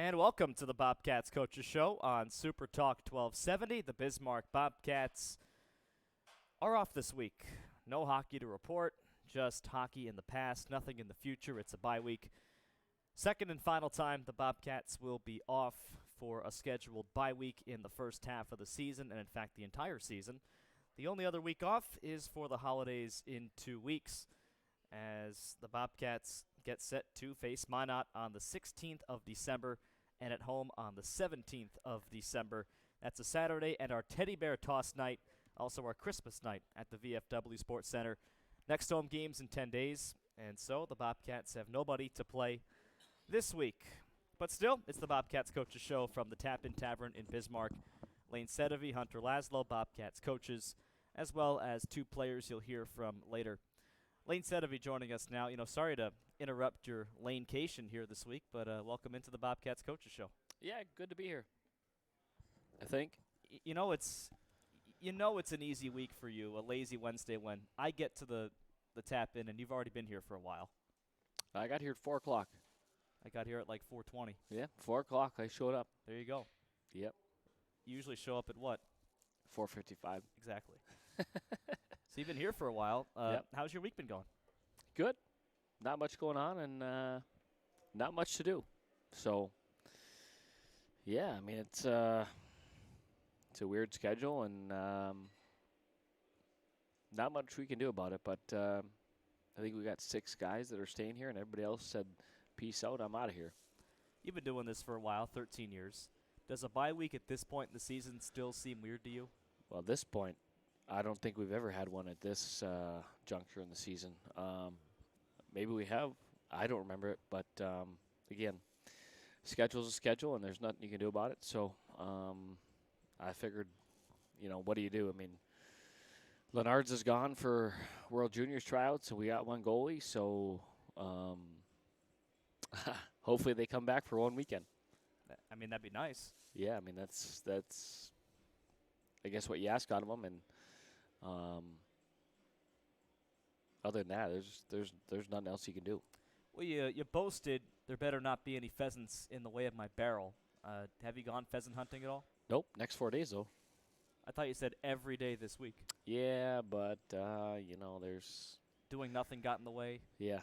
And welcome to the Bobcats Coaches Show on Super Talk 1270. The Bismarck Bobcats are off this week. No hockey to report, just hockey in the past, nothing in the future. It's a bye week. Second and final time, the Bobcats will be off for a scheduled bye week in the first half of the season, and in fact the entire season. The only other week off is for the holidays in 2 weeks, as the Bobcats get set to face Minot on the 16th of December and at home on the 17th of December. That's a Saturday, and our Teddy Bear Toss night, also our Christmas night at the VFW Sports Center. Next home games in 10 days, and so the Bobcats have nobody to play this week. But still, it's the Bobcats Coaches Show from the Tap-In Tavern in Bismarck. Layne Sedevie, Hunter Laslo, Bobcats coaches, as well as two players you'll hear from later. Layne Sedevie joining us now. Sorry to interrupt your Layne-cation here this week, but welcome into the Bobcats Coaches Show. Yeah, good to be here. I think. It's an easy week for you, a lazy Wednesday when I get to the tap-in and you've already been here for a while. I got here at 4 o'clock. I got here at like 4:20. Yeah, 4 o'clock. I showed up. There you go. Yep. You usually show up at what? 4:55. Exactly. So you've been here for a while. Yep. How's your week been going? Good. Not much going on and not much to do. So, yeah, I mean, it's a weird schedule and not much we can do about it. But I think we got 6 guys that are staying here, and everybody else said, peace out, I'm out of here. You've been doing this for a while, 13 years. Does a bye week at this point in the season still seem weird to you? Well, at this point, I don't think we've ever had one at this juncture in the season. Maybe we have. I don't remember it. But, again, schedule's a schedule, and there's nothing you can do about it. So I figured, what do you do? I mean, Leonard's is gone for World Juniors tryouts, so we got one goalie. So hopefully they come back for one weekend. I mean, that'd be nice. Yeah, I mean, that's I guess what you ask out of them. And other than that, there's nothing else you can do. Well, you boasted there better not be any pheasants in the way of my barrel. Have you gone pheasant hunting at all? Nope. Next 4 days, though. I thought you said every day this week. Yeah, but, there's... Doing nothing got in the way? Yeah,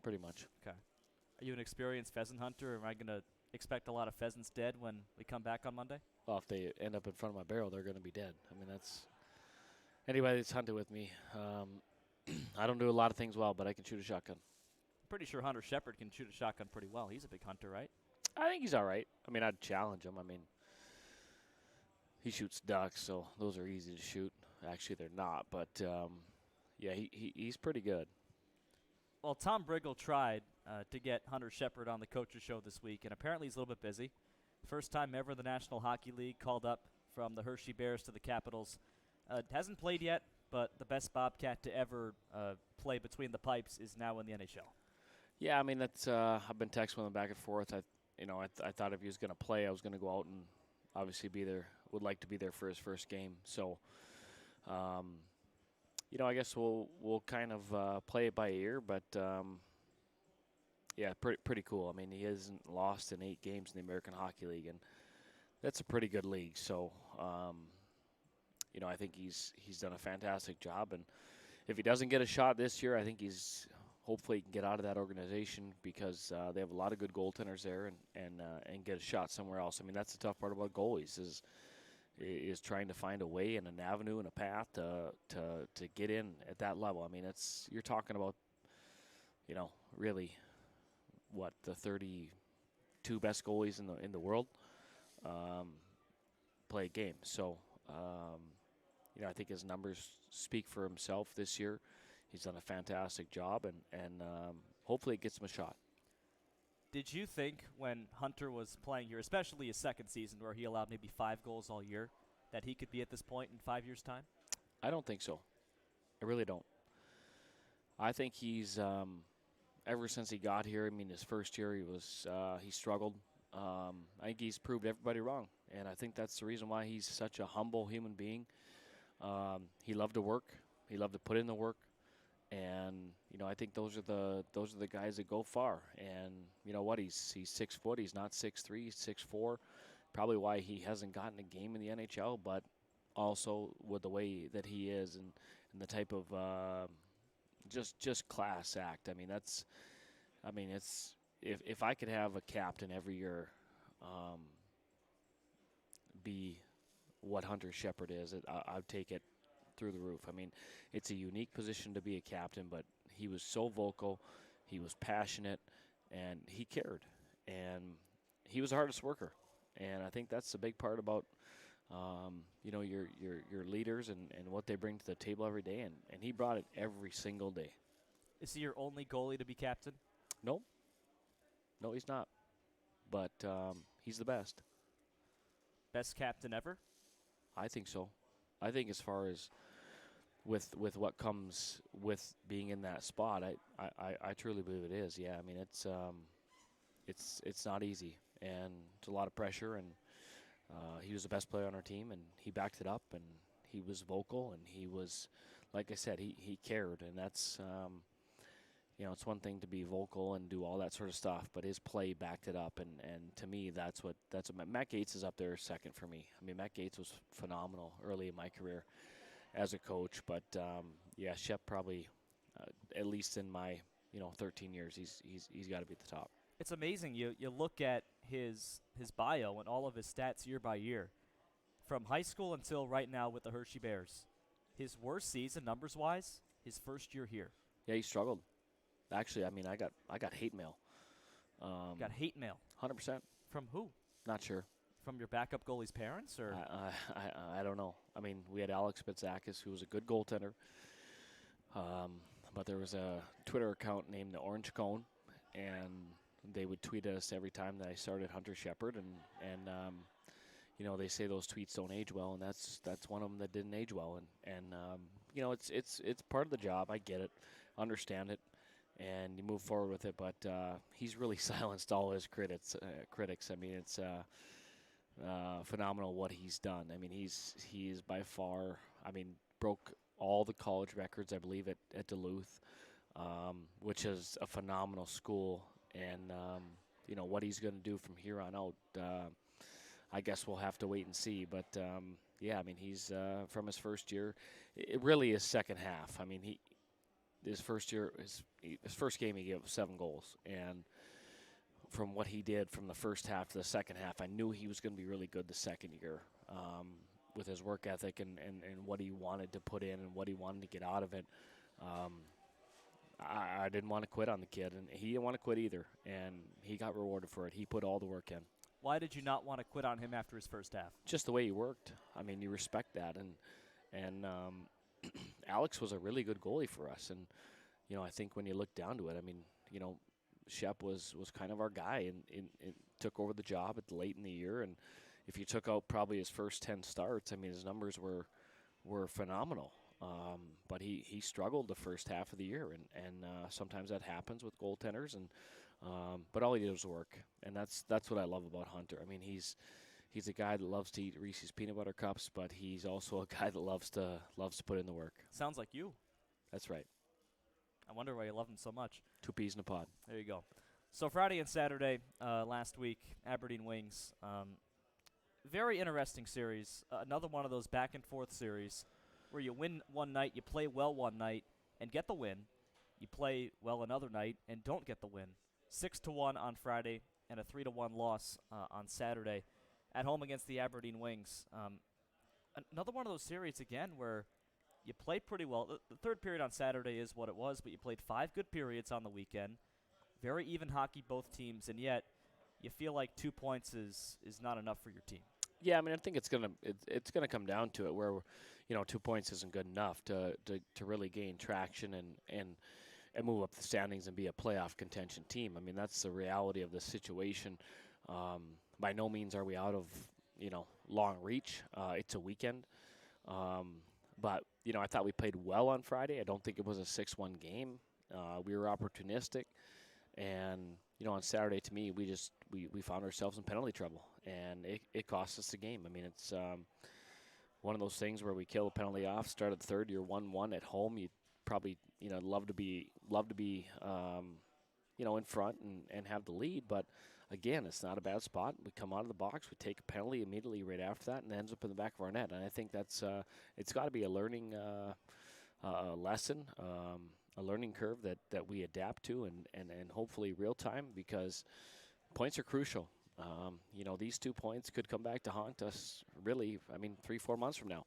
pretty much. Okay. Are you an experienced pheasant hunter, or am I going to expect a lot of pheasants dead when we come back on Monday? Well, if they end up in front of my barrel, they're going to be dead. I mean, that's... Anybody that's hunted with me, I don't do a lot of things well, but I can shoot a shotgun. I'm pretty sure Hunter Shepard can shoot a shotgun pretty well. He's a big hunter, right? I think he's all right. I mean, I'd challenge him. I mean, he shoots ducks, so those are easy to shoot. Actually, they're not, but, yeah, he's pretty good. Well, Tom Briggle tried to get Hunter Shepard on the Coaches Show this week, and apparently he's a little bit busy. First time ever the National Hockey League called up from the Hershey Bears to the Capitals. Hasn't played yet, but the best Bobcat to ever play between the pipes is now in the NHL. Yeah, I mean, that's I've been texting with him back and forth. I thought if he was going to play, I was going to go out and obviously be there. Would like to be there for his first game. So, I guess we'll kind of play it by ear. But yeah, pretty cool. I mean, he hasn't lost in 8 games in the American Hockey League, and that's a pretty good league. So, I think he's done a fantastic job. And if he doesn't get a shot this year, I think hopefully he can get out of that organization because they have a lot of good goaltenders there and get a shot somewhere else. I mean, that's the tough part about goalies is trying to find a way and an avenue and a path to get in at that level. I mean, you're talking about, really what, the 32 best goalies in the world play a game. So, I think his numbers speak for himself this year. He's done a fantastic job, and hopefully it gets him a shot. Did you think when Hunter was playing here, especially his second season where he allowed maybe 5 goals all year, that he could be at this point in 5 years' time? I don't think so. I really don't. I think he's ever since he got here. I mean, his first year he struggled. I think he's proved everybody wrong, and I think that's the reason why he's such a humble human being. He loved to work. He loved to put in the work, And I think those are the guys that go far. And you know what? He's 6 foot. He's not 6'3", he's 6'4". Probably why he hasn't gotten a game in the NHL, but also with the way that he is and the type of just class act. It's if I could have a captain every year be what Hunter Shepard is, I'd take it through the roof. It's a unique position to be a captain, but he was so vocal, he was passionate, and he cared. And he was the hardest worker. And I think that's the big part about your leaders and what they bring to the table every day. And he brought it every single day. Is he your only goalie to be captain? No, he's not. But he's the best. Best captain ever? I think so. I think as far as with what comes with being in that spot, I truly believe it is. Yeah, it's not easy, and it's a lot of pressure. And he was the best player on our team, and he backed it up, and he was vocal, and he was, like I said, he cared, and that's. It's one thing to be vocal and do all that sort of stuff, but his play backed it up, and to me, that's what Matt Gates is up there second for me. Matt Gates was phenomenal early in my career as a coach, but Shep probably, at least in my 13 years, he's got to be at the top. It's amazing. You look at his bio and all of his stats year by year, from high school until right now with the Hershey Bears. His worst season numbers wise, his first year here. Yeah, he struggled. Actually, I got hate mail. Got hate mail. 100%. From who? Not sure. From your backup goalie's parents, or? I don't know. We had Alex Spitzakis, who was a good goaltender. But there was a Twitter account named the Orange Cone, and they would tweet us every time that I started Hunter Shepard, and they say those tweets don't age well, and that's one of them that didn't age well, and it's part of the job. I get it, understand it. And you move forward with it, but he's really silenced all his critics. It's phenomenal what he's done. He's by far, broke all the college records, I believe, at Duluth, which is a phenomenal school. And, what he's going to do from here on out, I guess we'll have to wait and see. But, he's from his first year. It really is second half. His first year, his first game, he gave up 7 goals. And from what he did from the first half to the second half, I knew he was going to be really good the second year with his work ethic and what he wanted to put in and what he wanted to get out of it. I didn't want to quit on the kid, and he didn't want to quit either. And he got rewarded for it. He put all the work in. Why did you not want to quit on him after his first half? Just the way he worked. You respect that. And Alex was a really good goalie for us, and I think when you look down to it, Shep was kind of our guy, and took over the job late in the year. And if you took out probably his first 10 starts, his numbers were phenomenal. But he struggled the first half of the year, and sometimes that happens with goaltenders. And but all he did was work, and that's what I love about Hunter. He's a guy that loves to eat Reese's peanut butter cups, but he's also a guy that loves to put in the work. Sounds like you. That's right. I wonder why you love him so much. 2 peas in a pod. There you go. So Friday and Saturday last week, Aberdeen Wings. Very interesting series. Another one of those back-and-forth series where you win one night, you play well one night, and get the win. You play well another night and don't get the win. 6-1 on Friday and a 3-1 loss on Saturday at home against the Aberdeen Wings. Another one of those series, again, where you play pretty well. The third period on Saturday is what it was, but you played 5 good periods on the weekend. Very even hockey, both teams, and yet you feel like 2 points is not enough for your team. Yeah, I think it's gonna come down to it, where 2 points isn't good enough to really gain traction and move up the standings and be a playoff contention team. That's the reality of the situation. By no means are we out of long reach. It's a weekend, but I thought we played well on Friday. I don't think it was a 6-1 game. We were opportunistic, and on Saturday, to me, we found ourselves in penalty trouble, and it cost us the game. It's one of those things where we kill a penalty off, start at the third, you're 1-1 at home. You probably love to be in front and have the lead, but again, it's not a bad spot. We come out of the box, we take a penalty immediately right after that, and it ends up in the back of our net. And I think that's it's got to be a learning lesson, a learning curve that we adapt to, and hopefully real time, because points are crucial. These 2 points could come back to haunt us, really, 3-4 months from now.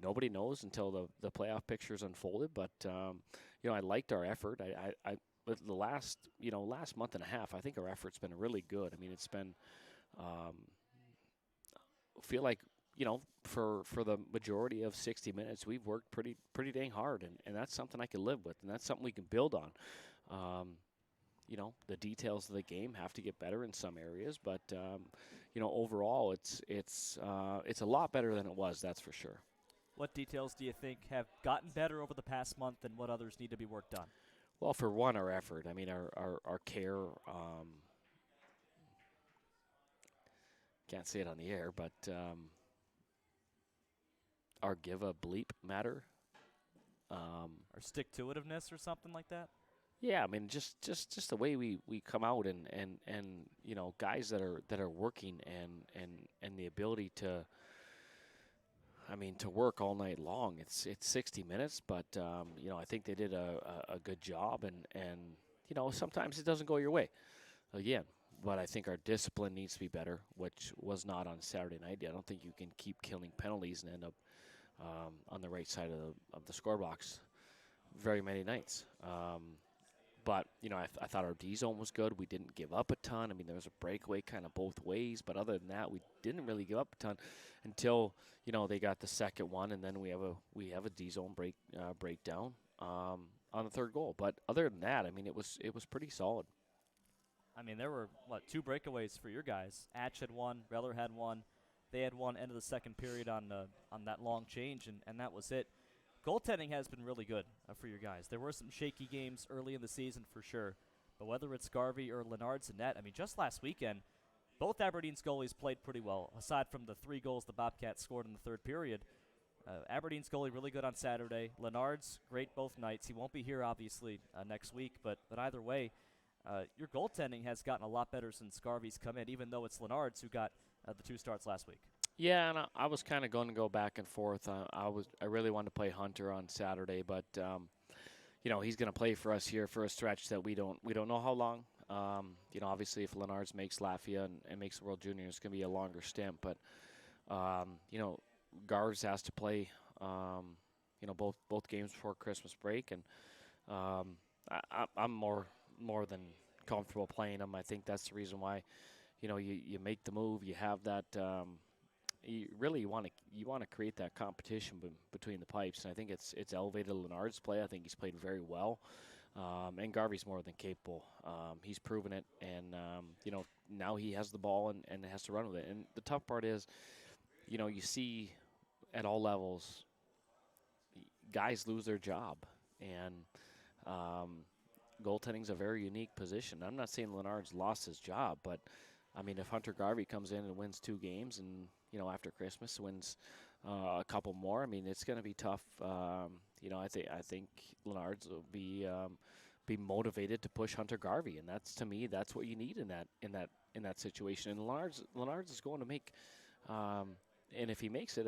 Nobody knows until the playoff picture's unfolded, but, I liked our effort. I with the last month and a half, I think our effort's been really good. It's been, feel like, for the majority of 60 minutes, we've worked pretty dang hard, and that's something I can live with, and that's something we can build on. The details of the game have to get better in some areas, but overall, it's a lot better than it was. That's for sure. What details do you think have gotten better over the past month, and what others need to be worked on? Well, for one, our effort. Our care. Can't say it on the air, but our give a bleep matter. Or stick-to-itiveness or something like that? Yeah, just the way we come out and guys that are working and the ability to to work all night long. It's 60 minutes, but I think they did a good job, and sometimes it doesn't go your way again. But I think our discipline needs to be better, which was not on Saturday night. I don't think you can keep killing penalties and end up on the right side of the score box very many nights. But, I thought our D zone was good. We didn't give up a ton. There was a breakaway kind of both ways. But other than that, we didn't really give up a ton until, they got the second one. And then we have a D zone breakdown on the third goal. But other than that, it was pretty solid. There were, 2 breakaways for your guys. Atch had one, Reller had one. They had one end of the second period on that long change, and that was it. Goaltending has been really good for your guys. There were some shaky games early in the season for sure, but whether it's Garvey or Lennard's in net, just last weekend, both Aberdeen's goalies played pretty well, aside from the 3 goals the Bobcats scored in the third period. Aberdeen's goalie really good on Saturday. Lennard's great both nights. He won't be here, obviously, next week, but either way, your goaltending has gotten a lot better since Garvey's come in, even though it's Lennard's who got the 2 starts last week. Yeah, and I was kind of going to go back and forth. I really wanted to play Hunter on Saturday, but he's going to play for us here for a stretch that we don't know how long. Obviously, if Lennard's makes Latvia and makes the World Juniors, it's going to be a longer stint. But Garves has to play both games before Christmas break, and I'm more than comfortable playing him. I think that's the reason why you make the move. You have that. You want to create that competition between the pipes, and I think it's elevated Lennard's play. I think he's played very well, and Garvey's more than capable. He's proven it, and now he has the ball and has to run with it. And the tough part is, you see at all levels, guys lose their job, and goaltending's a very unique position. I'm not saying Lennard's lost his job, but if Hunter Garvey comes in and wins 2 games and after Christmas wins a couple more, it's going to be tough. I think Lennard's will be motivated to push Hunter Garvey, and to me that's what you need in that situation. And Lennard's is going to make, and if he makes it,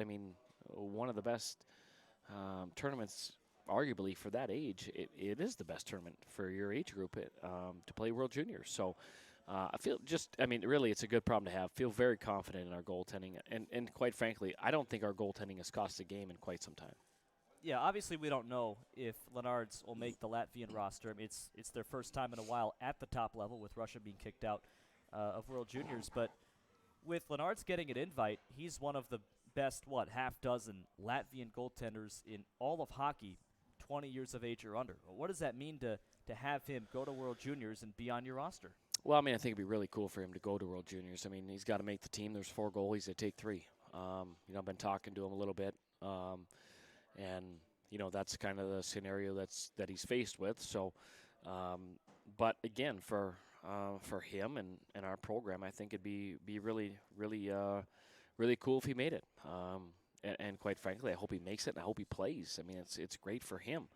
one of the best tournaments. Arguably for that age, it is the best tournament for your age group to play World Juniors. So I feel really it's a good problem to have. Feel very confident in our goaltending. And quite frankly, I don't think our goaltending has cost a game in quite some time. Yeah, obviously we don't know if Lennard's will make the Latvian roster. It's their first time in a while at the top level with Russia being kicked out of World Juniors. But with Lennard's getting an invite, he's one of the best, half dozen Latvian goaltenders in all of hockey, 20 years of age or under. What does that mean to have him go to World Juniors and be on your roster? Well, I think it'd be really cool for him to go to World Juniors. He's got to make the team. There's 4 goalies that take 3. I've been talking to him a little bit, and that's kind of the scenario that he's faced with. So, but again, for him and our program, I think it'd be really, really, really cool if he made it. And quite frankly, I hope he makes it, and I hope he plays. It's great for him.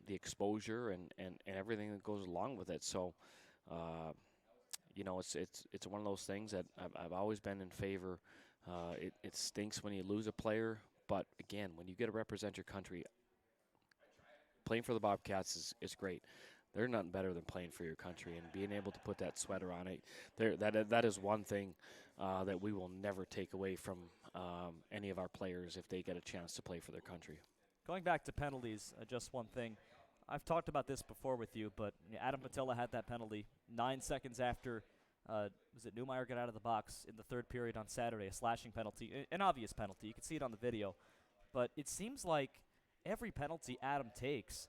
the exposure and everything that goes along with it. So, it's one of those things that I've always been in favor. It stinks when you lose a player, but again, when you get to represent your country, playing for the Bobcats is great. They're nothing better than playing for your country and being able to put that sweater on it. That is one thing that we will never take away from any of our players if they get a chance to play for their country. Going back to penalties, just one thing. I've talked about this before with you, but Adam Patilla had that penalty 9 seconds after, was it Newmeyer got out of the box in the third period on Saturday, a slashing penalty, an obvious penalty. You can see it on the video. But it seems like every penalty Adam takes,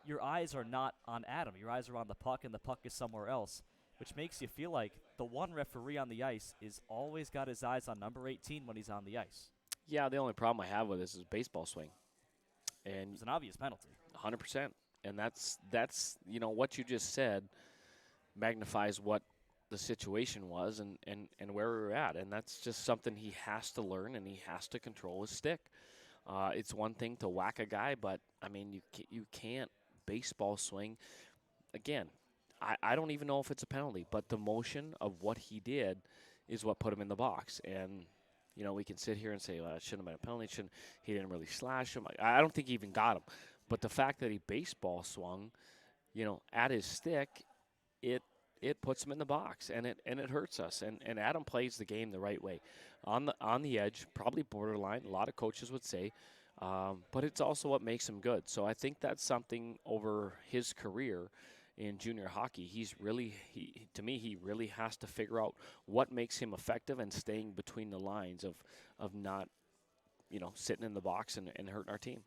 your eyes are not on Adam. Your eyes are on the puck, and the puck is somewhere else, which makes you feel like the one referee on the ice is always got his eyes on number 18 when he's on the ice. Yeah, the only problem I have with this is baseball swing. And it's an obvious penalty. 100%. And that's what you just said magnifies what the situation was and where we were at. And that's just something he has to learn, and he has to control his stick. It's one thing to whack a guy, but, I mean, you can't baseball swing. Again, I don't even know if it's a penalty, but the motion of what he did is what put him in the box. And, we can sit here and say, well, it shouldn't have been a penalty. He didn't really slash him. I don't think he even got him. But the fact that he baseball swung, at his stick, it puts him in the box, and it hurts us. And Adam plays the game the right way, on the edge, probably borderline. A lot of coaches would say, but it's also what makes him good. So I think that's something over his career in junior hockey. He really has to figure out what makes him effective and staying between the lines of not, sitting in the box and hurting our team.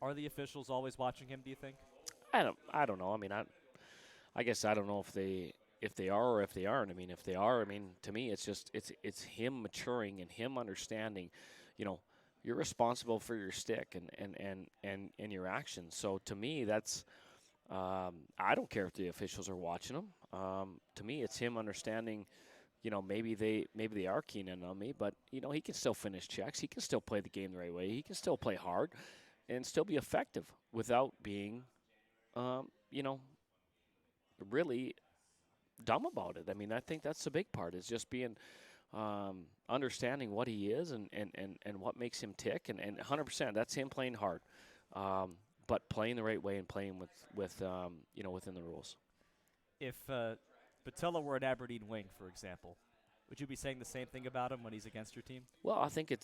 Are the officials always watching him, do you think? I don't know. I mean, I guess I don't know if they are or if they aren't. I mean, if they are, to me, it's just it's him maturing and him understanding. You're responsible for your stick and your actions. So to me, that's I don't care if the officials are watching him. To me, it's him understanding. Maybe they are keen in on me, but he can still finish checks. He can still play the game the right way. He can still play hard and still be effective without being, really dumb about it. I mean, I think that's the big part, is just being understanding what he is and what makes him tick. And 100%, that's him playing hard, but playing the right way and playing within the rules. If Patilla were an Aberdeen wing, for example, would you be saying the same thing about him when he's against your team? Well, I think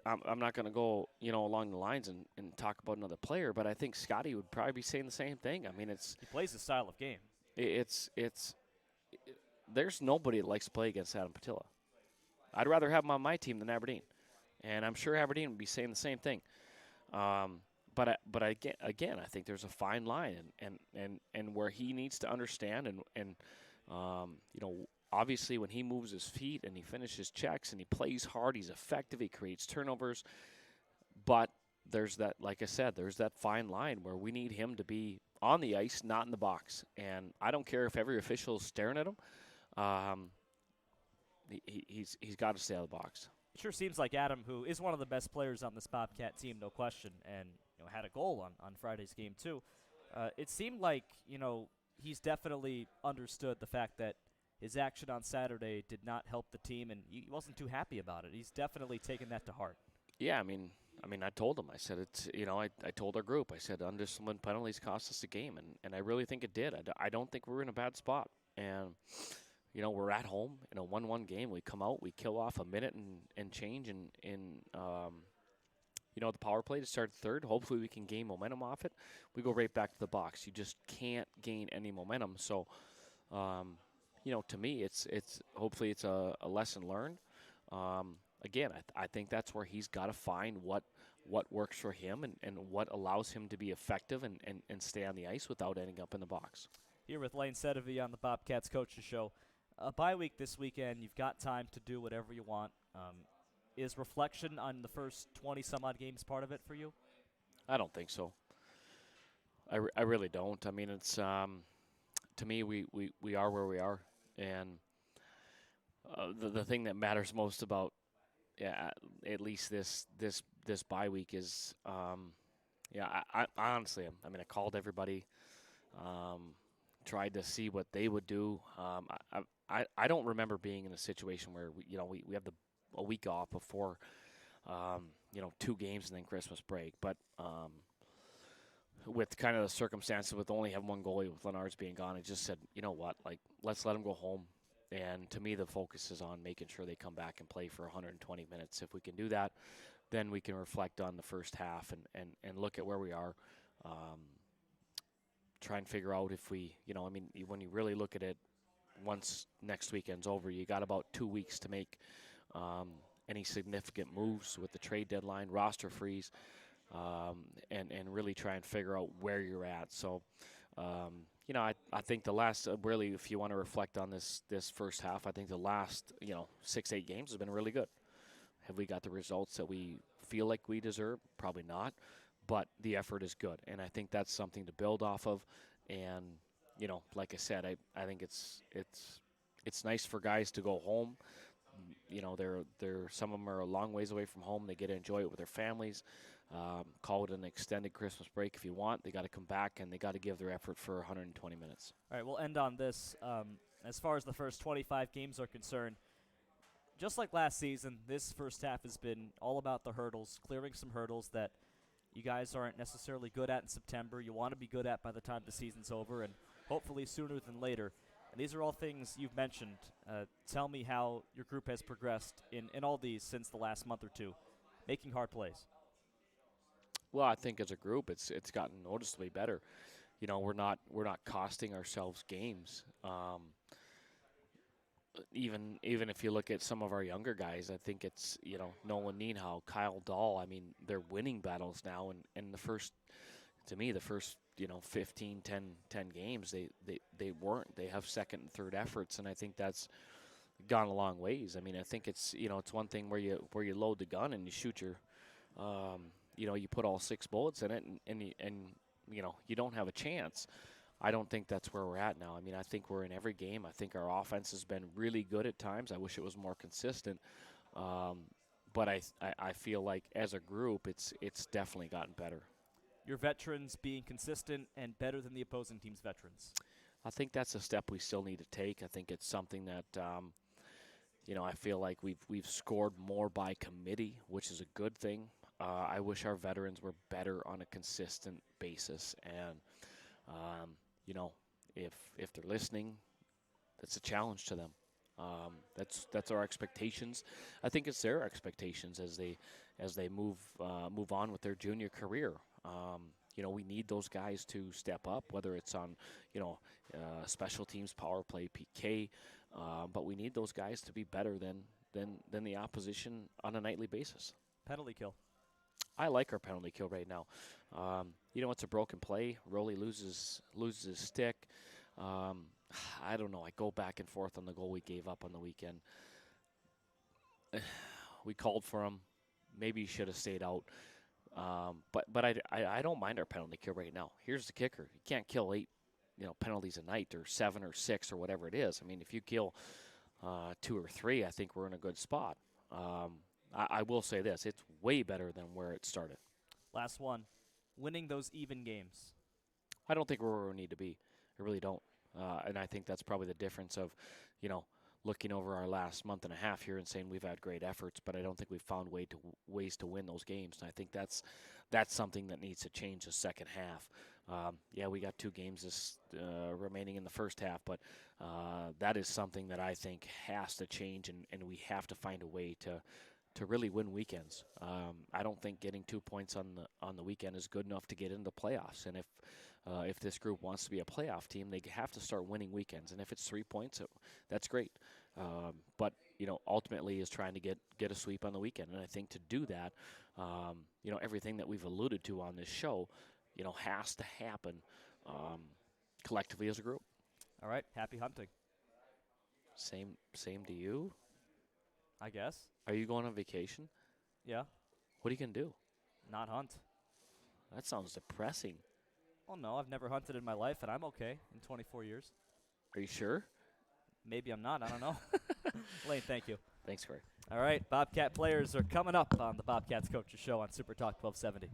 I'm not going to go along the lines and talk about another player, but I think Scotty would probably be saying the same thing. I mean, he plays his style of game. There's nobody that likes to play against Adam Patilla. I'd rather have him on my team than Aberdeen, and I'm sure Aberdeen would be saying the same thing. But again, I think there's a fine line, and where he needs to understand, and obviously when he moves his feet and he finishes checks and he plays hard, he's effective, he creates turnovers. But there's that, like I said, there's that fine line where we need him to be on the ice, not in the box. And I don't care if every official is staring at him. He's got to stay out of the box. It sure seems like Adam, who is one of the best players on this Bobcat team, no question, and had a goal on Friday's game too. It seemed like he's definitely understood the fact that his action on Saturday did not help the team, and he wasn't too happy about it. He's definitely taken that to heart. Yeah, I mean, I told him. I said it's. I told our group. I said undisciplined penalties cost us a game, and I really think it did. I don't think we're in a bad spot, and we're at home in a 1-1 game. We come out, we kill off a minute and change in the power play to start third. Hopefully we can gain momentum off it. We go right back to the box. You just can't gain any momentum. So, to me, it's hopefully it's a lesson learned. Again, I think that's where he's got to find what works for him and what allows him to be effective and stay on the ice without ending up in the box. Here with Layne Sedevie on the Bobcats Coaches Show. A bye week this weekend. You've got time to do whatever you want. Is reflection on the first 20-some-odd games part of it for you? I don't think so. I really don't. I mean, it's to me, we are where we are, and the thing that matters most about at least this bye week is Yeah, I honestly, I mean, I called everybody, tried to see what they would do. I don't remember being in a situation where we have a week off before 2 games and then Christmas break. But with kind of the circumstances with only having one goalie with Lenard's being gone, I just said, you know what, like let's let them go home. And to me, the focus is on making sure they come back and play for 120 minutes. If we can do that, then we can reflect on the first half and look at where we are. Try and figure out if we, when you really look at it, once next weekend's over, you got about 2 weeks to make any significant moves with the trade deadline, roster freeze, and really try and figure out where you're at. So, I think the last, really, if you want to reflect on this first half, I think the last, 6-8 games has been really good. Have we got the results that we feel like we deserve? Probably not, but the effort is good, and I think that's something to build off of. And like I said, I think it's nice for guys to go home. They're some of them are a long ways away from home. They get to enjoy it with their families. Call it an extended Christmas break if you want. They got to come back and they got to give their effort for 120 minutes. All right, we'll end on this. As far as the first 25 games are concerned, just like last season, this first half has been all about the hurdles, clearing some hurdles that you guys aren't necessarily good at in September. You want to be good at by the time the season's over, and hopefully sooner than later. And these are all things you've mentioned. Tell me how your group has progressed in all these since the last month or two, making hard plays. Well, I think as a group, it's gotten noticeably better. We're not costing ourselves games. Even if you look at some of our younger guys, I think it's Nolan Nienhow, Kyle Dahl. I mean, they're winning battles now, and the first 15, 10 games they weren't. They have second and third efforts, and I think that's gone a long ways. I mean, I think it's it's one thing where you load the gun and you shoot your you put all 6 bullets in it, and you don't have a chance. I don't think that's where we're at now. I mean, I think we're in every game. I think our offense has been really good at times. I wish it was more consistent. But I feel like as a group, it's definitely gotten better. Your veterans being consistent and better than the opposing team's veterans. I think that's a step we still need to take. I think it's something that I feel like we've scored more by committee, which is a good thing. I wish our veterans were better on a consistent basis, and if they're listening, that's a challenge to them. That's our expectations. I think it's their expectations as they move on with their junior career. We need those guys to step up, whether it's on special teams, power play, PK, but we need those guys to be better than the opposition on a nightly basis. Penalty kill. I like our penalty kill right now. It's a broken play. Roley loses his stick. I don't know. I go back and forth on the goal we gave up on the weekend. We called for him. Maybe he should have stayed out. But I don't mind our penalty kill right now. Here's the kicker: you can't kill 8, penalties a night, or 7 or 6 or whatever it is. I mean, if you kill 2 or 3, I think we're in a good spot. I will say this: it's way better than where it started. Last one, winning those even games. I don't think we're where we need to be. I really don't. And I think that's probably the difference of, looking over our last month and a half here and saying we've had great efforts, but I don't think we've found ways to win those games. And I think that's something that needs to change the second half. We got 2 games remaining in the first half, but that is something that I think has to change, and we have to find a way to really win weekends. I don't think getting 2 points on the weekend is good enough to get into the playoffs. And if this group wants to be a playoff team, they have to start winning weekends. And if it's 3 points, that's great. But ultimately is trying to get a sweep on the weekend. And I think to do that, everything that we've alluded to on this show, has to happen collectively as a group. All right, happy hunting. Same to you, I guess. Are you going on vacation? Yeah. What are you going to do? Not hunt. That sounds depressing. Oh, no, I've never hunted in my life, and I'm okay in 24 years. Are you sure? Maybe I'm not. I don't know. Layne, thank you. Thanks, Corey. All right, Bobcat players are coming up on the Bobcats Coaches Show on Super Talk 1270.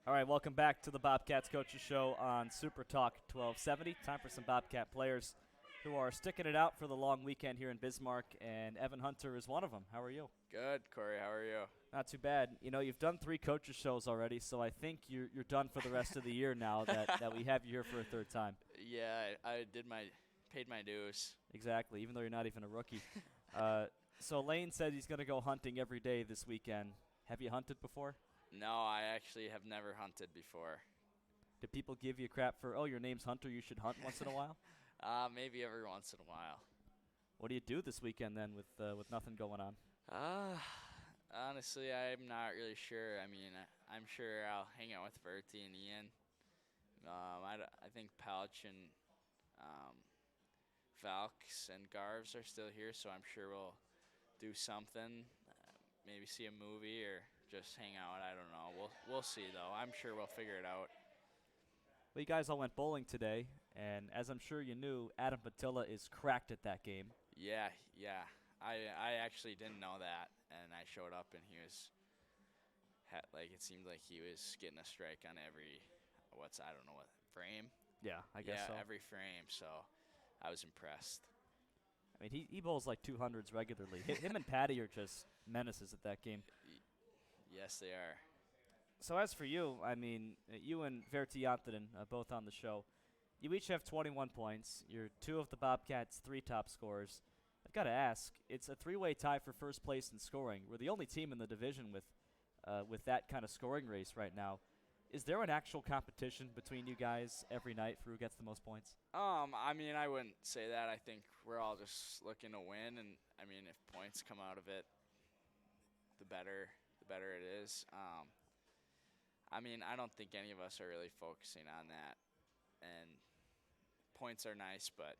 All right, welcome back to the Bobcats Coaches Show on Super Talk 1270. Time for some Bobcat players who are sticking it out for the long weekend here in Bismarck, and Evan Hunter is one of them. How are you? Good, Corey. How are you? Not too bad. You know, you've done 3 coaches shows already, so I think you're done for the rest of the year now that we have you here for a third time. Yeah, I paid my dues. Exactly, even though you're not even a rookie. So Layne said he's going to go hunting every day this weekend. Have you hunted before? No, I actually have never hunted before. Do people give you crap for, oh, your name's Hunter, you should hunt once in a while? Maybe every once in a while. What do you do this weekend then with nothing going on? Honestly, I'm not really sure. I mean, I'm sure I'll hang out with Vertti and Ian. I think Pouch and Valks and Garves are still here, so I'm sure we'll do something. Maybe see a movie or just hang out. I don't know. We'll see, though. I'm sure we'll figure it out. Well, you guys all went bowling today, and as I'm sure you knew, Adam Patilla is cracked at that game. Yeah. I actually didn't know that, and I showed up, and he was it seemed like he was getting a strike on every I don't know what frame. Yeah, I guess so. Yeah, every frame. So I was impressed. I mean, he bowls like 200s regularly. Him and Patty are just menaces at that game. Yes, they are. So as for you, I mean, you and Vertti Jantunen, both on the show, you each have 21 points. You're 2 of the Bobcats' 3 top scorers. I've got to ask, it's a 3-way tie for first place in scoring. We're the only team in the division with that kind of scoring race right now. Is there an actual competition between you guys every night for who gets the most points? I mean, I wouldn't say that. I think we're all just looking to win, and I mean, if points come out of it, the better it is. I mean, I don't think any of us are really focusing on that, and points are nice, but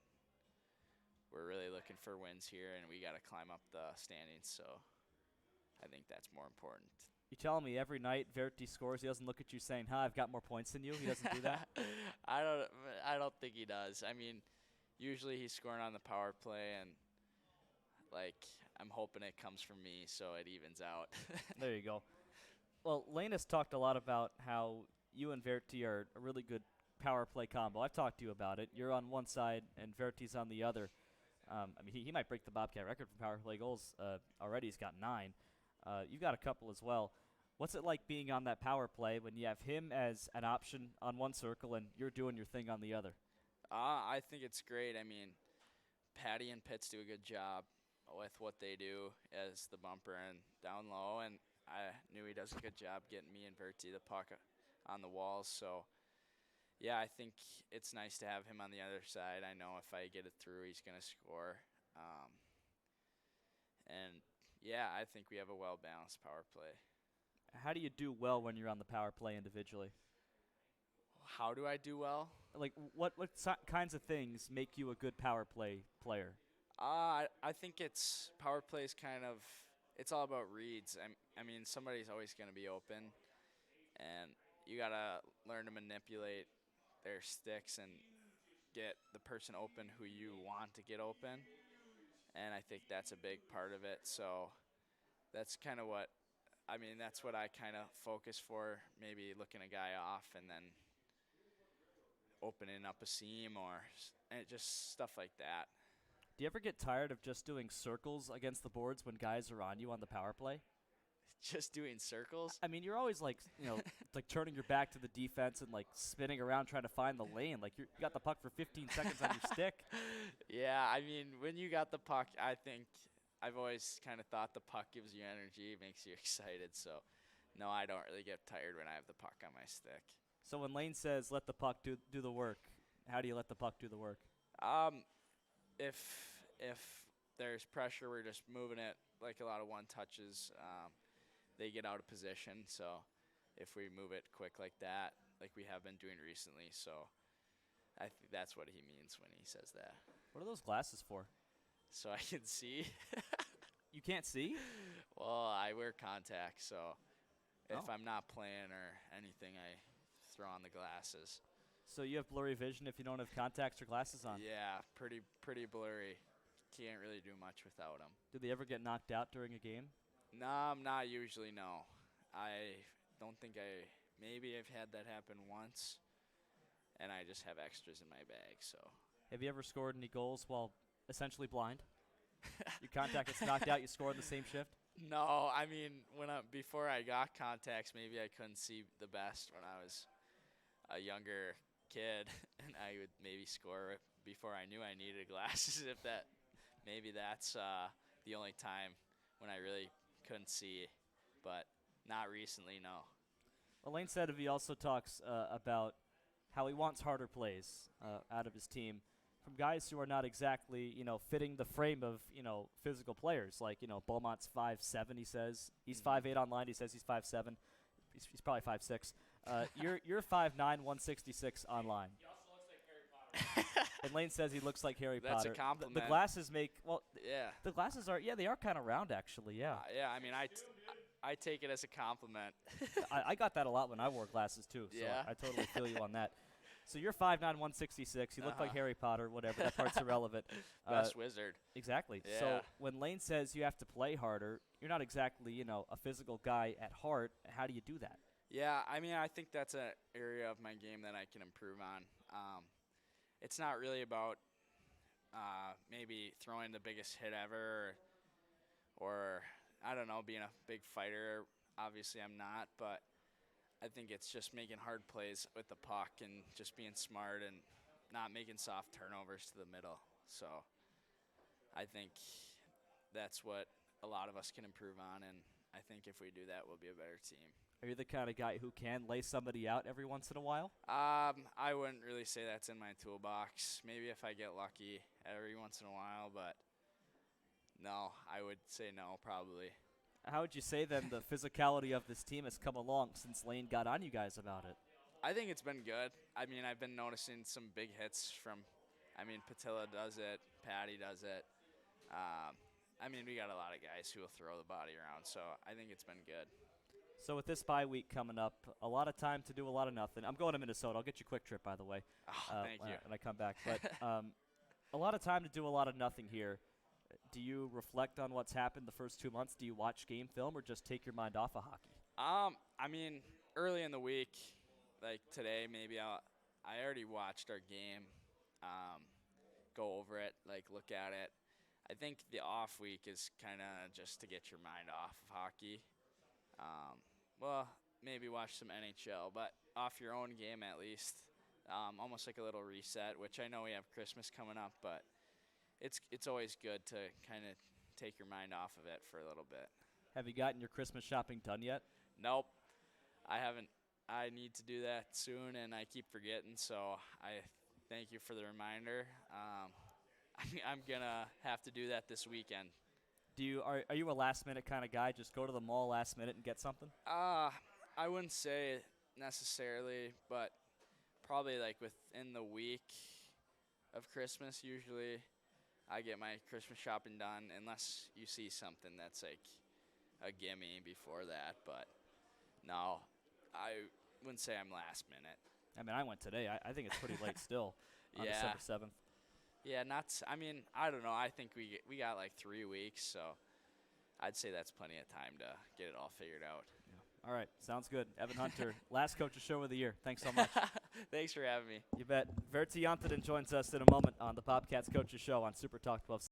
we're really looking for wins here, and we got to climb up the standings, so I think that's more important. You telling me every night Vertti scores, he doesn't look at you saying, I've got more points than you? He doesn't do that? I don't think he does. I mean, usually he's scoring on the power play, and I'm hoping it comes from me so it evens out. There you go. Well, Layne has talked a lot about how you and Vertti are a really good power play combo. I've talked to you about it. You're on one side and Vertti's on the other. I mean, he might break the Bobcat record for power play goals already. He's got 9. You've got a couple as well. What's it like being on that power play when you have him as an option on one circle and you're doing your thing on the other? I think it's great. I mean, Patty and Pitts do a good job with what they do as the bumper and down low, and I knew he does a good job getting me and Vertti the puck on the walls. So, yeah, I think it's nice to have him on the other side. I know if I get it through, he's going to score. And, yeah, I think we have a well-balanced power play. How do you do well when you're on the power play individually? How do I do well? Like, what kinds of things make you a good power play player? I think power play is it's all about reads. I mean, somebody's always going to be open, and you got to learn to manipulate their sticks and get the person open who you want to get open, and I think that's a big part of it. So that's kind of that's what I kind of focus for, maybe looking a guy off and then opening up a seam and just stuff like that. Do you ever get tired of just doing circles against the boards when guys are on you on the power play? Just doing circles? I mean, you're always like turning your back to the defense and spinning around trying to find the lane. Like you got the puck for 15 seconds on your stick. Yeah, I mean, when you got the puck, I think I've always kind of thought the puck gives you energy, makes you excited. So, no, I don't really get tired when I have the puck on my stick. So when Layne says let the puck do the work, how do you let the puck do the work? If there's pressure, we're just moving it like a lot of one touches. They get out of position, so if we move it quick like that, like we have been doing recently, so I think that's what he means when he says that. What are those glasses for? So I can see. You can't see? Well, I wear contacts, so if Oh. I'm not playing or anything, I throw on the glasses. So you have blurry vision if you don't have contacts or glasses on? Yeah, pretty blurry. Can't really do much without them. Do they ever get knocked out during a game? No, not usually, no. I don't think I maybe I've had that happen once, and I just have extras in my bag. So Have you ever scored any goals while essentially blind? Your contact gets knocked out, you score in the same shift? no, I mean before I got contacts, maybe I couldn't see the best when I was a younger kid, and I would maybe score it before I knew I needed glasses. If that, maybe that's the only time when I really couldn't see, but not recently, no. Well, Layne Sedevie also talks about how he wants harder plays out of his team from guys who are not exactly, fitting the frame of, physical players. Like, Beaumont's 5'7", he says. He's 5'8" online. He says he's 5'7". He's probably 5'6". You're 5'9", 166 online. He also looks like Harry Potter. And Layne says he looks like Harry That's Potter. a compliment. The glasses make, well, Yeah. the glasses are, they are kind of round, actually, yeah. Yeah, I mean, I take it as a compliment. I got that a lot when I wore glasses, too, so Yeah. I totally feel you on that. So you're 5'9", 166. You look like Harry Potter, whatever. That part's irrelevant. Best wizard. Exactly. Yeah. So when Layne says you have to play harder, you're not exactly, a physical guy at heart. How do you do that? Yeah, I mean, I think that's an area of my game that I can improve on. It's not really about maybe throwing the biggest hit ever or I don't know, being a big fighter. Obviously, I'm not, but I think it's just making hard plays with the puck and just being smart and not making soft turnovers to the middle. So I think that's what a lot of us can improve on, and I think if we do that, we'll be a better team. Are you the kind of guy who can lay somebody out every once in a while? I wouldn't really say that's in my toolbox. Maybe if I get lucky every once in a while, but no, I would say no, probably. How would you say then the physicality of this team has come along since Layne got on you guys about it? I think it's been good. I mean, I've been noticing some big hits from, Patilla does it, Patty does it. We got a lot of guys who will throw the body around, so I think it's been good. So with this bye week coming up, a lot of time to do a lot of nothing. I'm going to Minnesota. I'll get you a quick trip, by the way. Thank you. When I come back. But a lot of time to do a lot of nothing here. Do you reflect on what's happened the first 2 months? Do you watch game film or just take your mind off of hockey? Early in the week, like today, maybe I already watched our game, go over it, look at it. I think the off week is kind of just to get your mind off of hockey. Maybe watch some NHL, but off your own game at least. Almost like a little reset, which I know we have Christmas coming up, but it's always good to kind of take your mind off of it for a little bit. Have you gotten your Christmas shopping done yet? Nope, I haven't. I need to do that soon, and I keep forgetting, so I thank you for the reminder. I'm going to have to do that this weekend. Are you a last-minute kind of guy? Just go to the mall last minute and get something? I wouldn't say necessarily, but probably within the week of Christmas, usually I get my Christmas shopping done, unless you see something that's a gimme before that. But no, I wouldn't say I'm last minute. I went today. I think it's pretty late still on Yeah. December 7th. Yeah, I don't know. I think we got 3 weeks, so I'd say that's plenty of time to get it all figured out. Yeah. All right, sounds good. Evan Hunter, last coach's show of the year. Thanks so much. Thanks for having me. You bet. Vertti Jantunen joins us in a moment on the Bobcats Coaches Show on Super Talk 12.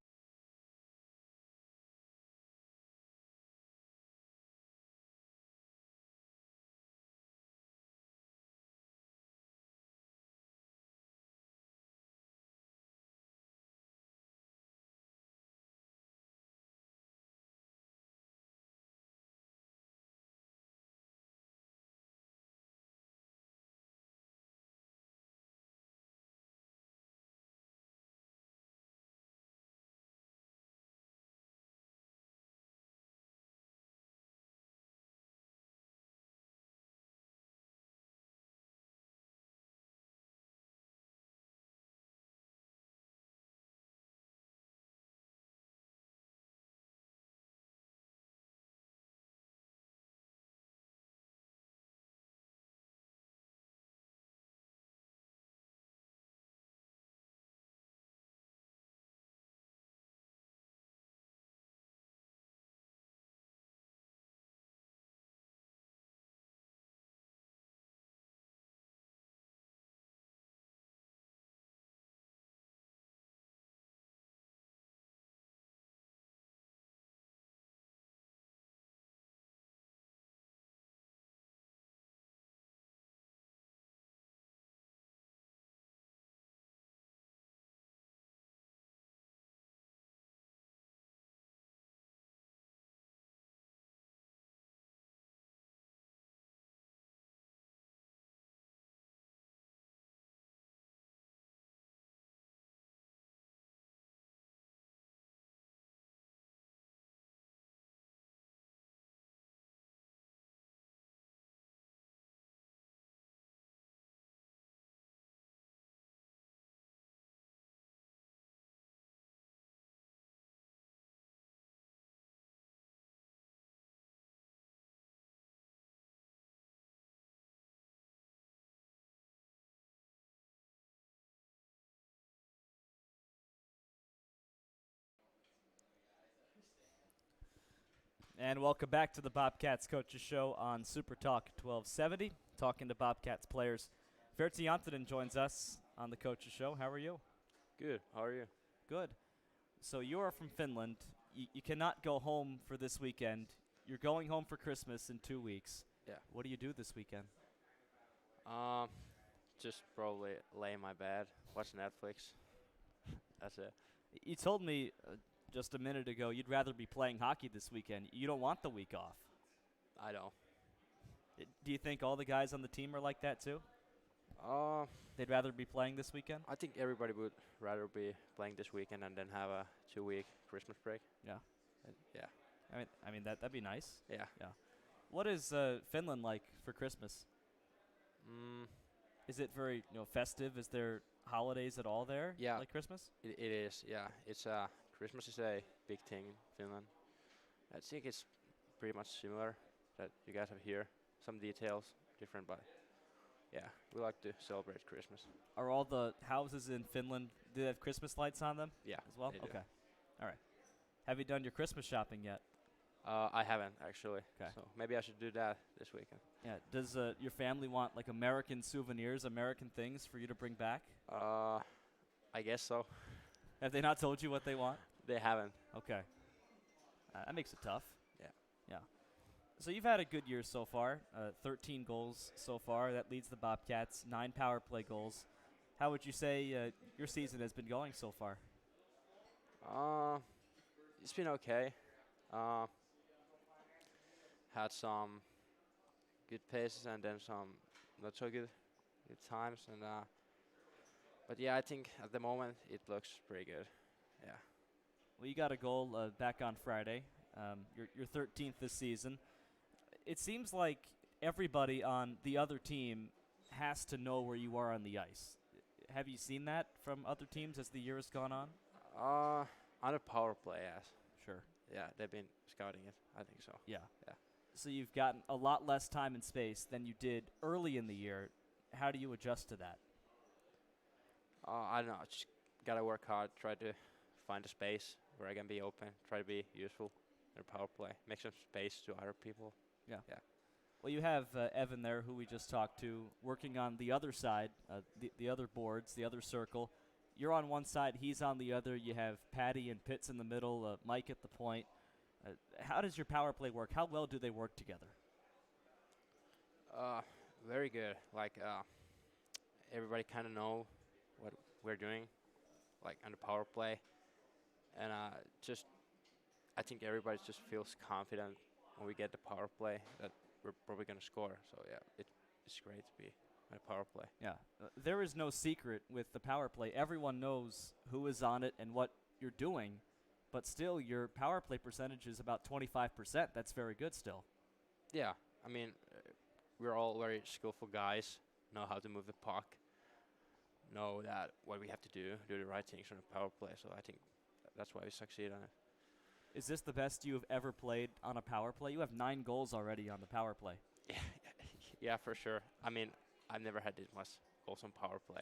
And welcome back to the Bobcats Coaches Show on Super Talk 1270, talking to Bobcats players. Vertti Jantunen joins us on the Coaches Show. How are you? Good. How are you? Good. So you are from Finland. You cannot go home for this weekend. You're going home for Christmas in 2 weeks. Yeah. What do you do this weekend? Just probably lay in my bed, watch Netflix. That's it. You told me just a minute ago you'd rather be playing hockey this weekend. You don't want the week off. I don't. Do you think all the guys on the team are like that too? They'd rather be playing this weekend? I think everybody would rather be playing this weekend and then have a 2-week Christmas break. Yeah. Yeah. I mean that'd be nice. Yeah. What is Finland like for Christmas? Is it very festive? Is there holidays at all there? Yeah. Like Christmas? It is. Yeah. It's Christmas is a big thing in Finland. I think it's pretty much similar that you guys have here. Some details different, but yeah, we like to celebrate Christmas. Are all the houses in Finland, do they have Christmas lights on them Yeah. as well? they do. Okay. All right. Have you done your Christmas shopping yet? I haven't actually. 'Kay. So maybe I should do that this weekend. Yeah. Does your family want like American souvenirs, American things for you to bring back? I guess so. Have they not told you what they want? They haven't. Okay. That makes it tough. Yeah. Yeah. So you've had a good year so far. 13 goals so far. That leads the Bobcats. 9 power play goals. How would you say your season has been going so far? It's been okay. Had some good paces and then some not so good times, and but yeah, I think at the moment it looks pretty good. Yeah. Well, you got a goal back on Friday. Your 13th this season. It seems like everybody on the other team has to know where you are on the ice. Have you seen that from other teams as the year has gone on? On a power play, yes. Sure. Yeah, they've been scouting it. I think so. Yeah. Yeah. So you've gotten a lot less time and space than you did early in the year. How do you adjust to that? I don't know. Just gotta work hard. Try to find a space where I can be open. Try to be useful in a power play. Make some space to other people. Well, you have Evan there, who we just talked to, working on the other side, the other boards, the other circle. You're on one side, he's on the other. You have Patty and Pitts in the middle, Mike at the point. How does your power play work? How well do they work together? Very good. Like everybody kind of know what we're doing, like on the power play, and I think everybody just feels confident when we get the power play that we're probably gonna score. So yeah, it's great to be on a power play. Yeah, there is no secret with the power play. Everyone knows who is on it and what you're doing, but still, your power play percentage is about 25%. That's very good still. Yeah, I mean, we're all very skillful guys. Know how to move the puck. Know that what we have to do the right things on the power play. So I think that's why we succeed on it. Is this the best you have ever played on a power play? You have 9 goals already on the power play. Yeah, for sure. I mean, I've never had this much goals on power play,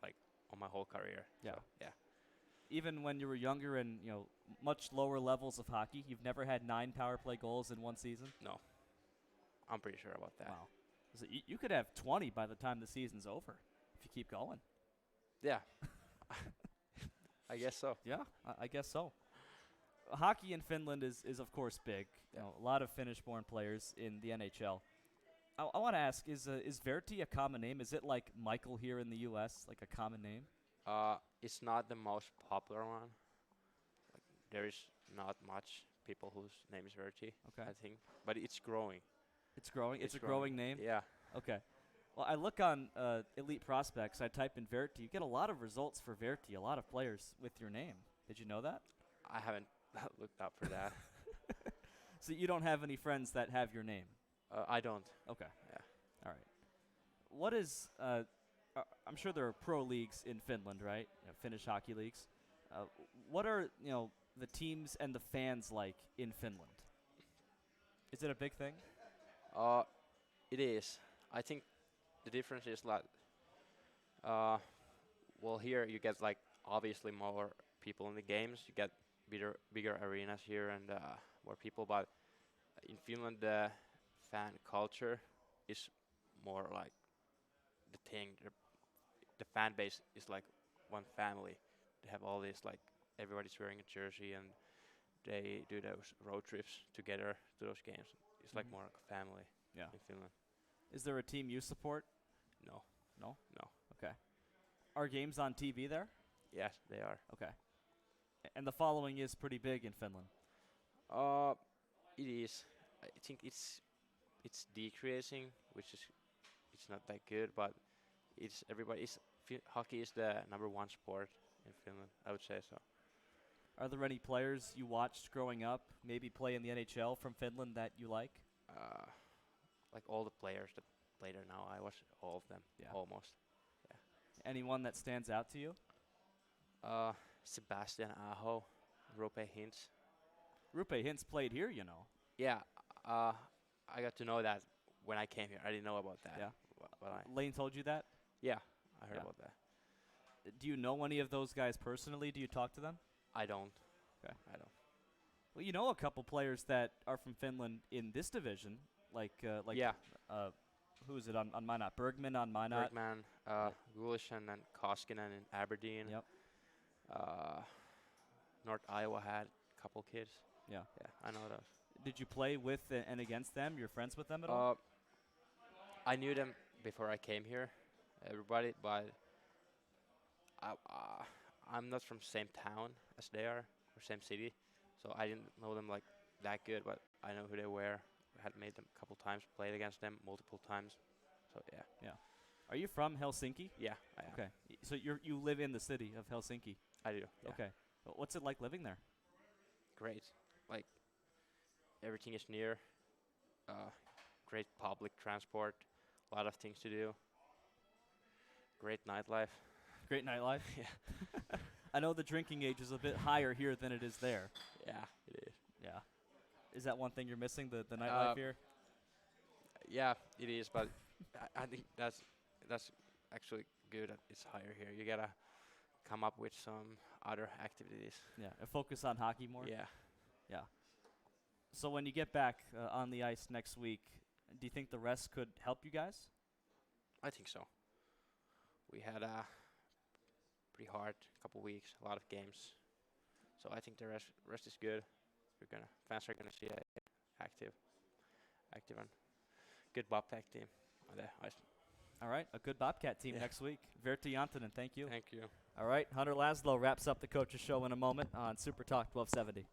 like on my whole career. Yeah. So, yeah. Even when you were younger and much lower levels of hockey, you've never had 9 power play goals in one season? No. I'm pretty sure about that. Wow. So you could have 20 by the time the season's over if you keep going. Yeah. I guess so. Yeah, I guess so. Hockey in Finland is of course big. Yeah. A lot of Finnish-born players in the NHL. I want to ask, is Vertti a common name? Is it like Michael here in the U.S., like a common name? It's not the most popular one. Like, there is not much people whose name is Vertti, Okay. I think. But it's growing. It's growing. It's a growing. growing name. Yeah. Okay. Well, I look on Elite Prospects. I type in Vertti. You get a lot of results for Vertti. A lot of players with your name. Did you know that? I haven't looked up for that. So you don't have any friends that have your name? I don't. Okay. Yeah. All right. What is? I'm sure there are pro leagues in Finland, right? Finnish hockey leagues. What are the teams and the fans like in Finland? Is it a big thing? It is. I think the difference is like, well, here you get like obviously more people in the games. You get bigger arenas here and more people, but in Finland the fan culture is more like the thing. The fan base is like one family. They have all this like everybody's wearing a jersey and they do those road trips together to those games. It's like Mhm. more like a family Yeah. in Finland. Is there a team you support? No. No? No. Okay. Are games on TV there? Yes, they are. Okay. And the following is pretty big in Finland. Uh, it is. I think it's decreasing, which is it's not that good, but it's everybody's hockey is the number one sport in Finland. I would say so. Are there any players you watched growing up, maybe play in the NHL from Finland that you like? Like all the players that play there now, I watch all of them Yeah. almost. Anyone that stands out to you? Sebastian Aho, Rope Hintz. Rupe Hintz played here, you know. Yeah, I got to know that when I came here. I didn't know about that. Yeah. But Layne told you that? I heard Yeah. about that. Do you know any of those guys personally? Do you talk to them? I don't. Okay. I don't. Well, you know a couple players that are from Finland in this division, like Yeah. who is it on Minot? Bergman on Minot. Bergman, Gulishan and Koskinen in Aberdeen. Yep. North Iowa had a couple kids. Yeah. Yeah, I know those. Did you play with and against them? You're friends with them at all? I knew them before I came here, everybody, but I'm not from same town as they are, or same city, so I didn't know them like that good, but I know who they were. I had met them a couple times, played against them multiple times, so yeah. Are you from Helsinki? Yeah, I am. Okay. So you live in the city of Helsinki. I do. Yeah. Okay. What's it like living there? Great. Like, everything is near. Great public transport. A lot of things to do. Great nightlife. Great nightlife. Yeah. I know the drinking age is a bit higher here than it is there. Yeah, it is. Yeah. Is that one thing you're missing, the nightlife here? Yeah, it is, but I think that's actually good that it's higher here. You gotta come up with some other activities. Yeah. And focus on hockey more? Yeah. So when you get back on the ice next week, do you think the rest could help you guys? I think so. We had a pretty hard couple weeks, a lot of games. So I think the rest is good. Fans are gonna see a active and good Bobcat team on the ice. All right. A good Bobcat team Yeah. next week. Vertti, Jantunen, thank you. Thank you. All right. Hunter Laslo wraps up the coach's show in a moment on Super Talk 1270.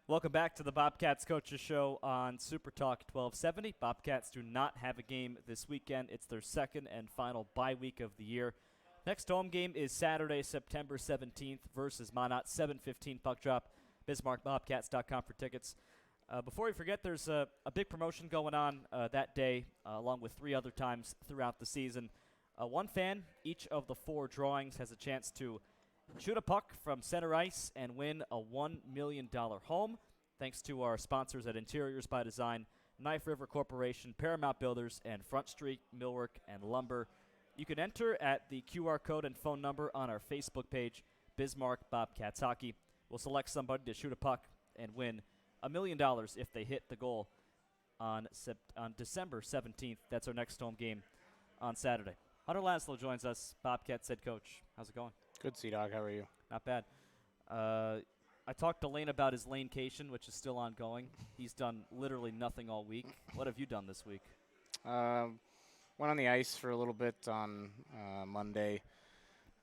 Welcome back to the Bobcats Coaches Show on Super Talk 1270. Bobcats do not have a game this weekend. It's their second and final bye week of the year. Next home game is Saturday, September 17th versus Monat, 7:15 puck drop. BismarckBobcats.com for tickets. Before we forget, there's a big promotion going on that day, along with 3 other times throughout the season. One fan, each of the 4 drawings, has a chance to shoot a puck from center ice and win a $1 million home, thanks to our sponsors at Interiors by Design, Knife River Corporation, Paramount Builders, and Front Street Millwork and Lumber. You can enter at the QR code and phone number on our Facebook page, Bismarck Bobcats Hockey. We'll select somebody to shoot a puck and win $1 million if they hit the goal on December 17th. That's our next home game on Saturday. Hunter Laslo joins us, Bobcats head coach. How's it going? Good, Sea-Dog. How are you? Not bad. I talked to Layne about his Laynecation, which is still ongoing. He's done literally nothing all week. What have you done this week? Went on the ice for a little bit on Monday,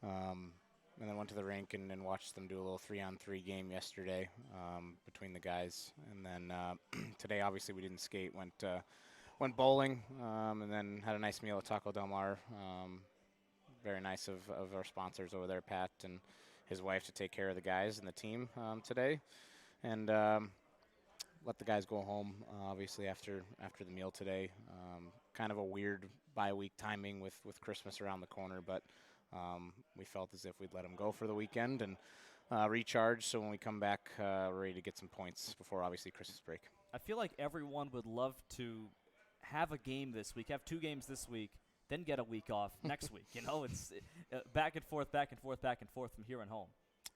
and then went to the rink and watched them do a little 3-on-3 game yesterday between the guys. And then today, obviously, we didn't skate. Went bowling, and then had a nice meal at Taco Del Mar. Very nice of our sponsors over there, Pat and his wife, to take care of the guys and the team today, and let the guys go home. Obviously, after the meal today, kind of a weird bye-week timing with Christmas around the corner, but we felt as if we'd let them go for the weekend and recharge. So when we come back, we're ready to get some points before obviously Christmas break. I feel like everyone would love to have a game this week, have 2 games this week, then get a week off next week. You know, it's back and forth from here and home.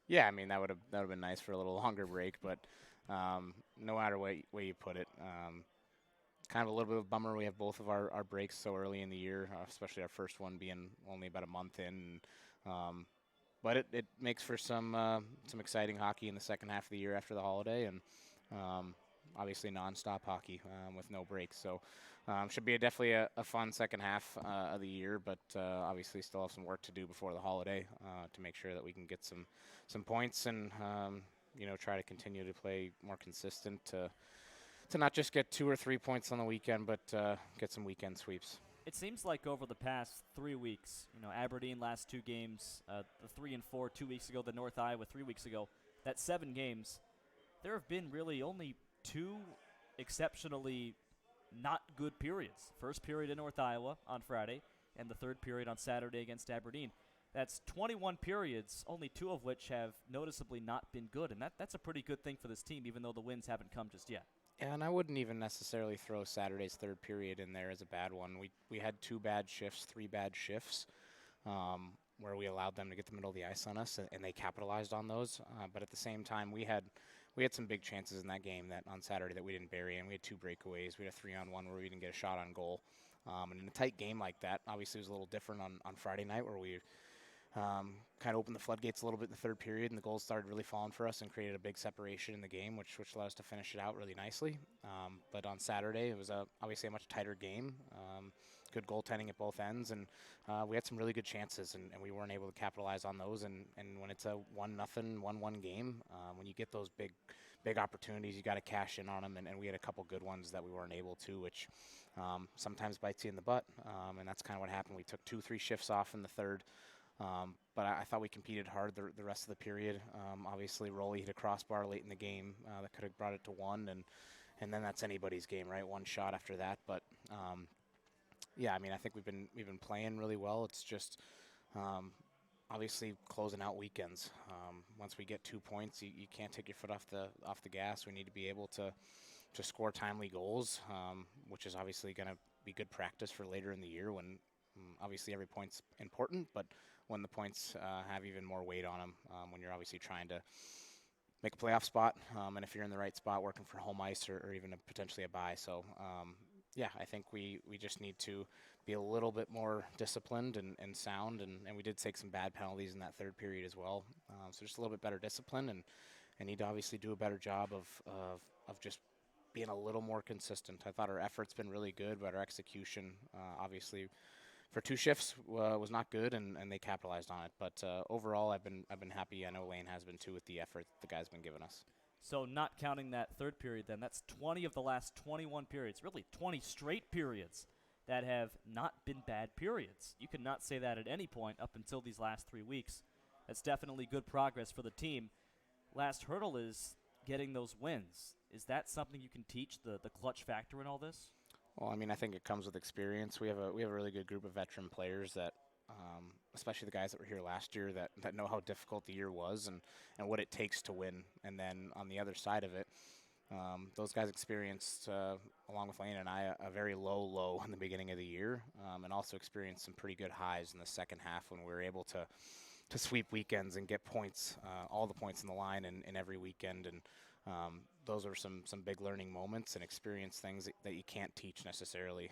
Yeah, I mean, that would have been nice for a little longer break, but no matter way you put it, kind of a little bit of a bummer. We have both of our breaks so early in the year, especially our first one being only about a month in. But it makes for some exciting hockey in the second half of the year after the holiday, and obviously nonstop hockey with no breaks. So should be definitely a fun second half of the year, but obviously still have some work to do before the holiday to make sure that we can get some points and try to continue to play more consistent to not just get 2 or 3 points on the weekend, but get some weekend sweeps. It seems like over the past 3 weeks, Aberdeen last 2 games, the 3 and 4 2 weeks ago, the North Iowa 3 weeks ago, that's 7 games. There have been really only 2 exceptionally not good periods. First period in North Iowa on Friday, and the third period on Saturday against Aberdeen. That's 21 periods, only 2 of which have noticeably not been good, and that's a pretty good thing for this team, even though the wins haven't come just yet. Yeah, and I wouldn't even necessarily throw Saturday's third period in there as a bad one. We had 2 bad shifts, 3 bad shifts, where we allowed them to get the middle of the ice on us, and they capitalized on those. But at the same time, we had some big chances in that game that on Saturday that we didn't bury, and we had 2 breakaways. We had a 3-on-1 where we didn't get a shot on goal. And in a tight game like that, obviously it was a little different on Friday night where we kind of opened the floodgates a little bit in the third period, and the goals started really falling for us and created a big separation in the game, which allowed us to finish it out really nicely. But on Saturday, it was obviously a much tighter game. Good goaltending at both ends, and we had some really good chances, and we weren't able to capitalize on those. And when it's a 1-0, 1-1 game, when you get those big opportunities, you got to cash in on them, and we had a couple good ones that we weren't able to, which sometimes bites you in the butt, and that's kind of what happened. We took 2-3 shifts off in the third, but I thought we competed hard the rest of the period. Obviously, Rolly hit a crossbar late in the game that could have brought it to 1, and then that's anybody's game, right? 1 shot after that, but yeah, I mean, I think we've been playing really well. It's just obviously closing out weekends. Once we get 2 points, you can't take your foot off the gas. We need to be able to score timely goals, which is obviously going to be good practice for later in the year when obviously every point's important, but when the points have even more weight on them, when you're obviously trying to make a playoff spot, and if you're in the right spot working for home ice or even potentially a bye. So yeah, I think we just need to be a little bit more disciplined and sound, and we did take some bad penalties in that third period as well. So just a little bit better discipline, and need to obviously do a better job of just being a little more consistent. I thought our effort's been really good, but our execution obviously for 2 shifts was not good, and they capitalized on it. But overall, I've been happy. I know Layne has been too with the effort the guys been giving us. So not counting that third period then, that's 20 of the last 21 periods, really 20 straight periods that have not been bad periods. You cannot say that at any point up until these last 3 weeks. That's definitely good progress for the team. Last hurdle is getting those wins. Is that something you can teach, the clutch factor in all this? Well, I mean, I think it comes with experience. We have a really good group of veteran players that, especially the guys that were here last year, that know how difficult the year was and what it takes to win. And then on the other side of it, those guys experienced, along with Layne and I, a very low in the beginning of the year, and also experienced some pretty good highs in the second half when we were able to sweep weekends and get points, all the points in the line in every weekend. And those are some big learning moments and experience things that you can't teach necessarily.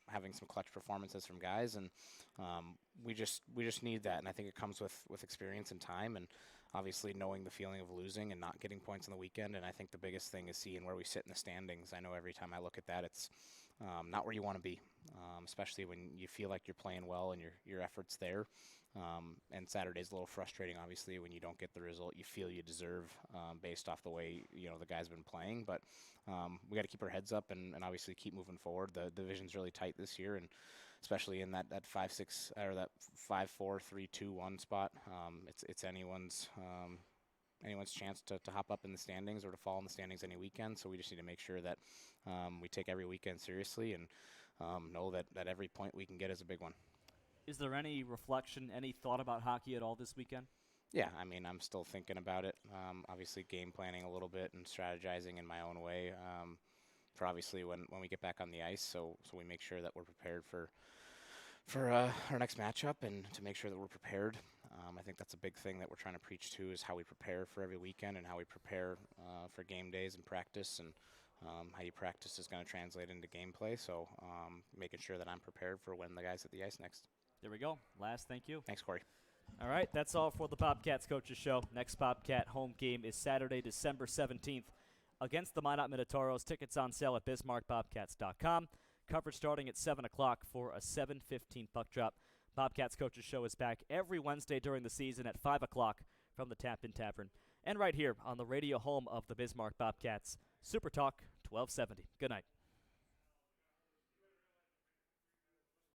Having some clutch performances from guys, and we just need that. And I think it comes with experience and time, and obviously knowing the feeling of losing and not getting points on the weekend. And I think the biggest thing is seeing where we sit in the standings. I know every time I look at that, it's not where you want to be, especially when you feel like you're playing well and your effort's there. And Saturday's a little frustrating, obviously, when you don't get the result you feel you deserve based off the way the guys have been playing. But we got to keep our heads up and obviously keep moving forward. The division's really tight this year, and especially in that 5-6 or that 5-4-3-2-1 spot, it's anyone's chance to hop up in the standings or to fall in the standings any weekend. So we just need to make sure that we take every weekend seriously and know that every point we can get is a big one. Is there any reflection, any thought about hockey at all this weekend? Yeah, I mean, I'm still thinking about it. Obviously, game planning a little bit and strategizing in my own way for obviously when we get back on the ice. So we make sure that we're prepared for our next matchup and to make sure that we're prepared. I think that's a big thing that we're trying to preach to is how we prepare for every weekend and how we prepare for game days and practice, and how you practice is going to translate into gameplay. So making sure that I'm prepared for when the guys hit the ice next. There we go. Last, thank you. Thanks, Corey. All right, that's all for the Bobcats Coaches Show. Next Bobcat home game is Saturday, December 17th against the Minot Minotauros. Tickets on sale at BismarckBobcats.com. Coverage starting at 7 o'clock for a 7:15 puck drop. Bobcats Coaches Show is back every Wednesday during the season at 5 o'clock from the Tap-In Tavern. And right here on the radio home of the Bismarck Bobcats, Super Talk 1270. Good night.